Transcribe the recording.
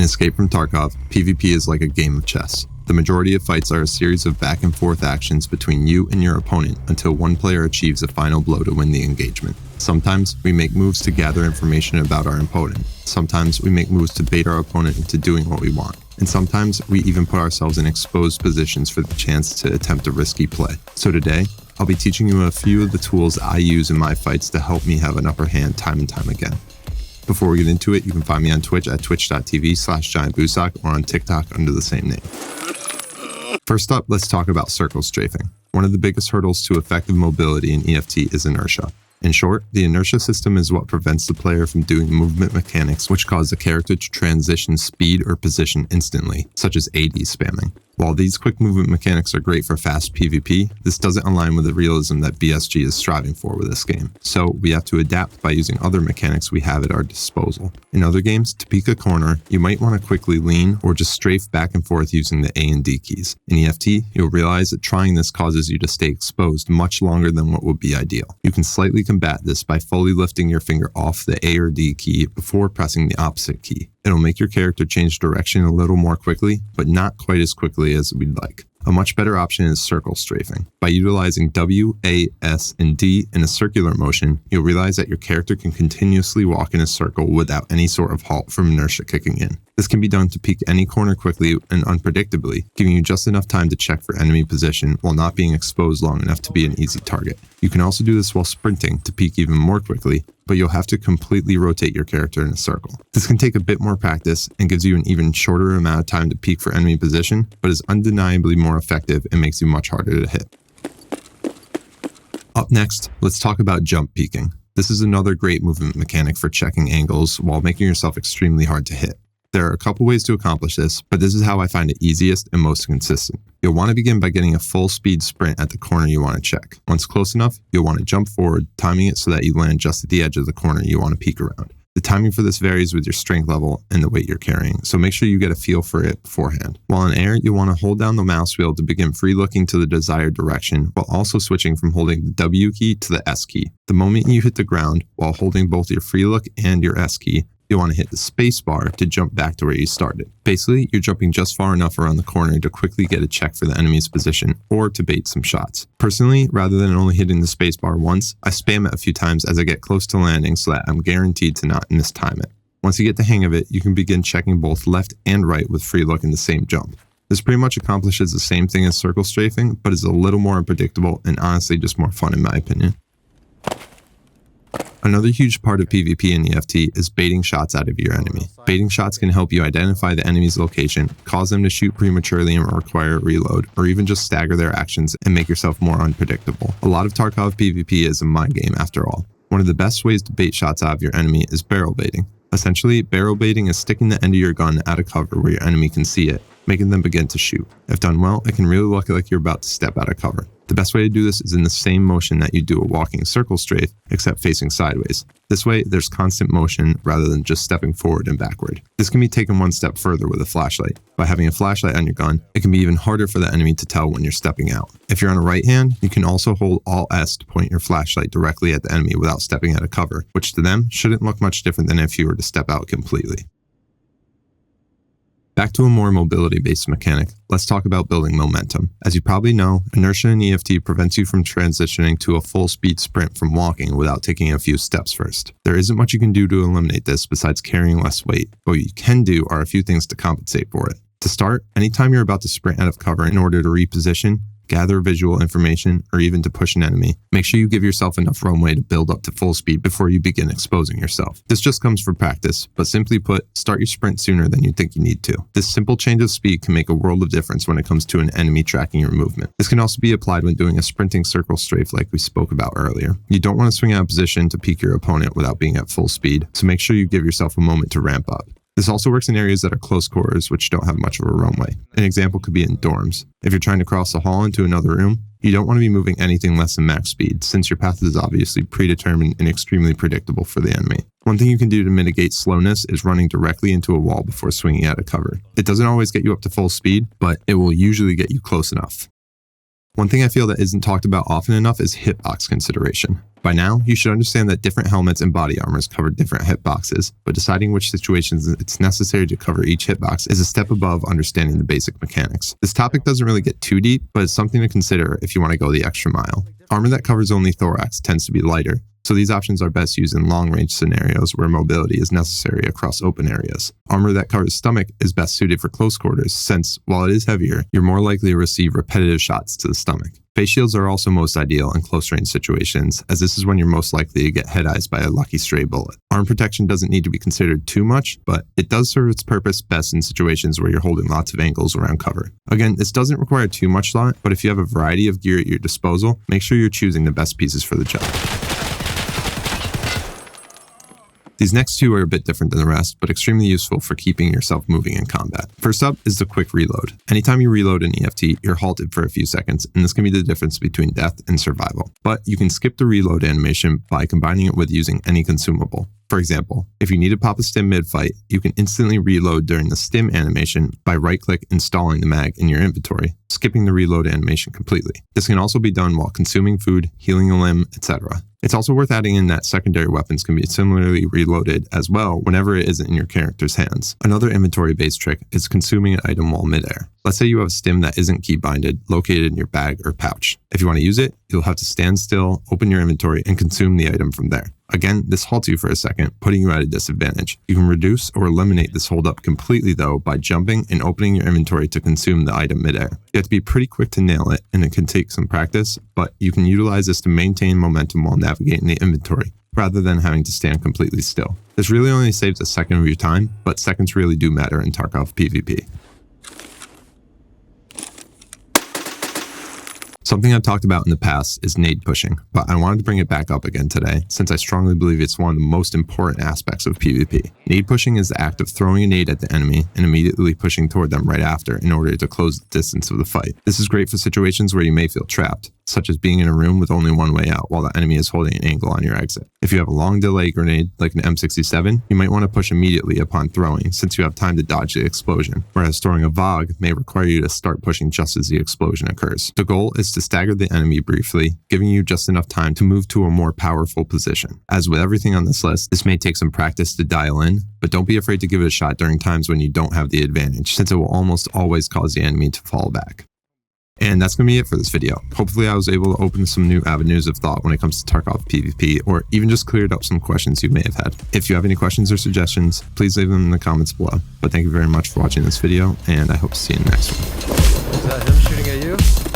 Escape from Tarkov, PvP is like a game of chess. The majority of fights are a series of back and forth actions between you and your opponent until one player achieves a final blow to win the engagement. Sometimes we make moves to gather information about our opponent. Sometimes we make moves to bait our opponent into doing what we want. And sometimes we even put ourselves in exposed positions for the chance to attempt a risky play. So today, I'll be teaching you a few of the tools I use in my fights to help me have an upper hand time and time again. Before we get into it, you can find me on Twitch at twitch.tv/giantboosock or on TikTok under the same name. First up, let's talk about circle strafing. One of the biggest hurdles to effective mobility in EFT is inertia. In short, the inertia system is what prevents the player from doing movement mechanics which cause the character to transition speed or position instantly, such as AD spamming. While these quick movement mechanics are great for fast PvP, this doesn't align with the realism that BSG is striving for with this game. So we have to adapt by using other mechanics we have at our disposal. In other games, to peek a corner, you might want to quickly lean or just strafe back and forth using the A and D keys. In EFT, you'll realize that trying this causes you to stay exposed much longer than what would be ideal. You can slightly combat this by fully lifting your finger off the A or D key before pressing the opposite key. It'll make your character change direction a little more quickly, but not quite as quickly as we'd like. A much better option is circle strafing. By utilizing W, A, S, and D in a circular motion, you'll realize that your character can continuously walk in a circle without any sort of halt from inertia kicking in. This can be done to peek any corner quickly and unpredictably, giving you just enough time to check for enemy position while not being exposed long enough to be an easy target. You can also do this while sprinting to peek even more quickly, but you'll have to completely rotate your character in a circle. This can take a bit more practice and gives you an even shorter amount of time to peek for enemy position, but is undeniably more effective and makes you much harder to hit. Up next, let's talk about jump peeking. This is another great movement mechanic for checking angles while making yourself extremely hard to hit. There are a couple ways to accomplish this, but this is how I find it easiest and most consistent. You'll want to begin by getting a full speed sprint at the corner you want to check. Once close enough, you'll want to jump forward, timing it so that you land just at the edge of the corner you want to peek around. The timing for this varies with your strength level and the weight you're carrying, so make sure you get a feel for it beforehand. While in air, you'll want to hold down the mouse wheel to begin free looking to the desired direction, while also switching from holding the W key to the S key. The moment you hit the ground, while holding both your free look and your S key, you'll want to hit the space bar to jump back to where you started. Basically, you're jumping just far enough around the corner to quickly get a check for the enemy's position or to bait some shots. Personally, rather than only hitting the space bar once, I spam it a few times as I get close to landing so that I'm guaranteed to not mistime it. Once you get the hang of it, you can begin checking both left and right with free look in the same jump. This pretty much accomplishes the same thing as circle strafing, but is a little more unpredictable and honestly just more fun in my opinion. Another huge part of PvP and EFT is baiting shots out of your enemy. Baiting shots can help you identify the enemy's location, cause them to shoot prematurely and require a reload, or even just stagger their actions and make yourself more unpredictable. A lot of Tarkov PvP is a mind game after all. One of the best ways to bait shots out of your enemy is barrel baiting. Essentially, barrel baiting is sticking the end of your gun out of cover where your enemy can see it, making them begin to shoot. If done well, it can really look like you're about to step out of cover. The best way to do this is in the same motion that you do a walking circle strafe, except facing sideways. This way, there's constant motion rather than just stepping forward and backward. This can be taken one step further with a flashlight. By having a flashlight on your gun, it can be even harder for the enemy to tell when you're stepping out. If you're on a right hand, you can also hold Alt S to point your flashlight directly at the enemy without stepping out of cover, which to them shouldn't look much different than if you were to step out completely. Back to a more mobility-based mechanic, let's talk about building momentum. As you probably know, inertia in EFT prevents you from transitioning to a full-speed sprint from walking without taking a few steps first. There isn't much you can do to eliminate this besides carrying less weight, but what you can do are a few things to compensate for it. To start, anytime you're about to sprint out of cover in order to reposition, gather visual information, or even to push an enemy, make sure you give yourself enough runway to build up to full speed before you begin exposing yourself. This just comes from practice, but simply put, start your sprint sooner than you think you need to. This simple change of speed can make a world of difference when it comes to an enemy tracking your movement. This can also be applied when doing a sprinting circle strafe like we spoke about earlier. You don't want to swing out of position to peek your opponent without being at full speed, so make sure you give yourself a moment to ramp up. This also works in areas that are close quarters, which don't have much of a runway. An example could be in dorms. If you're trying to cross a hall into another room, you don't want to be moving anything less than max speed, since your path is obviously predetermined and extremely predictable for the enemy. One thing you can do to mitigate slowness is running directly into a wall before swinging out of cover. It doesn't always get you up to full speed, but it will usually get you close enough. One thing I feel that isn't talked about often enough is hitbox consideration. By now, you should understand that different helmets and body armors cover different hitboxes, but deciding which situations it's necessary to cover each hitbox is a step above understanding the basic mechanics. This topic doesn't really get too deep, but it's something to consider if you want to go the extra mile. Armor that covers only thorax tends to be lighter, so these options are best used in long-range scenarios where mobility is necessary across open areas. Armor that covers stomach is best suited for close quarters since, while it is heavier, you're more likely to receive repetitive shots to the stomach. Face shields are also most ideal in close-range situations, as this is when you're most likely to get head-eyes by a lucky stray bullet. Arm protection doesn't need to be considered too much, but it does serve its purpose best in situations where you're holding lots of angles around cover. Again, this doesn't require too much thought, but if you have a variety of gear at your disposal, make sure you're choosing the best pieces for the job. These next two are a bit different than the rest, but extremely useful for keeping yourself moving in combat. First up is the quick reload. Anytime you reload an EFT, you're halted for a few seconds, and this can be the difference between death and survival. But you can skip the reload animation by combining it with using any consumable. For example, if you need to pop a stim mid-fight, you can instantly reload during the stim animation by right-click installing the mag in your inventory, skipping the reload animation completely. This can also be done while consuming food, healing a limb, etc. It's also worth adding in that secondary weapons can be similarly reloaded as well whenever it isn't in your character's hands. Another inventory-based trick is consuming an item while midair. Let's say you have a stim that isn't key-binded, located in your bag or pouch. If you want to use it, you'll have to stand still, open your inventory, and consume the item from there. Again, this halts you for a second, putting you at a disadvantage. You can reduce or eliminate this holdup completely though by jumping and opening your inventory to consume the item midair. You have to be pretty quick to nail it, and it can take some practice, but you can utilize this to maintain momentum while navigating the inventory, rather than having to stand completely still. This really only saves a second of your time, but seconds really do matter in Tarkov PVP. Something I've talked about in the past is nade pushing, but I wanted to bring it back up again today since I strongly believe it's one of the most important aspects of PvP. Nade pushing is the act of throwing a nade at the enemy and immediately pushing toward them right after in order to close the distance of the fight. This is great for situations where you may feel trapped, such as being in a room with only one way out while the enemy is holding an angle on your exit. If you have a long delay grenade like an M67, you might want to push immediately upon throwing since you have time to dodge the explosion, whereas throwing a VOG may require you to start pushing just as the explosion occurs. The goal is to stagger the enemy briefly, giving you just enough time to move to a more powerful position. As with everything on this list, this may take some practice to dial in, but don't be afraid to give it a shot during times when you don't have the advantage, since it will almost always cause the enemy to fall back. And that's going to be it for this video. Hopefully I was able to open some new avenues of thought when it comes to Tarkov PvP, or even just cleared up some questions you may have had. If you have any questions or suggestions, please leave them in the comments below. But thank you very much for watching this video, and I hope to see you in the next one. Is that him shooting at you?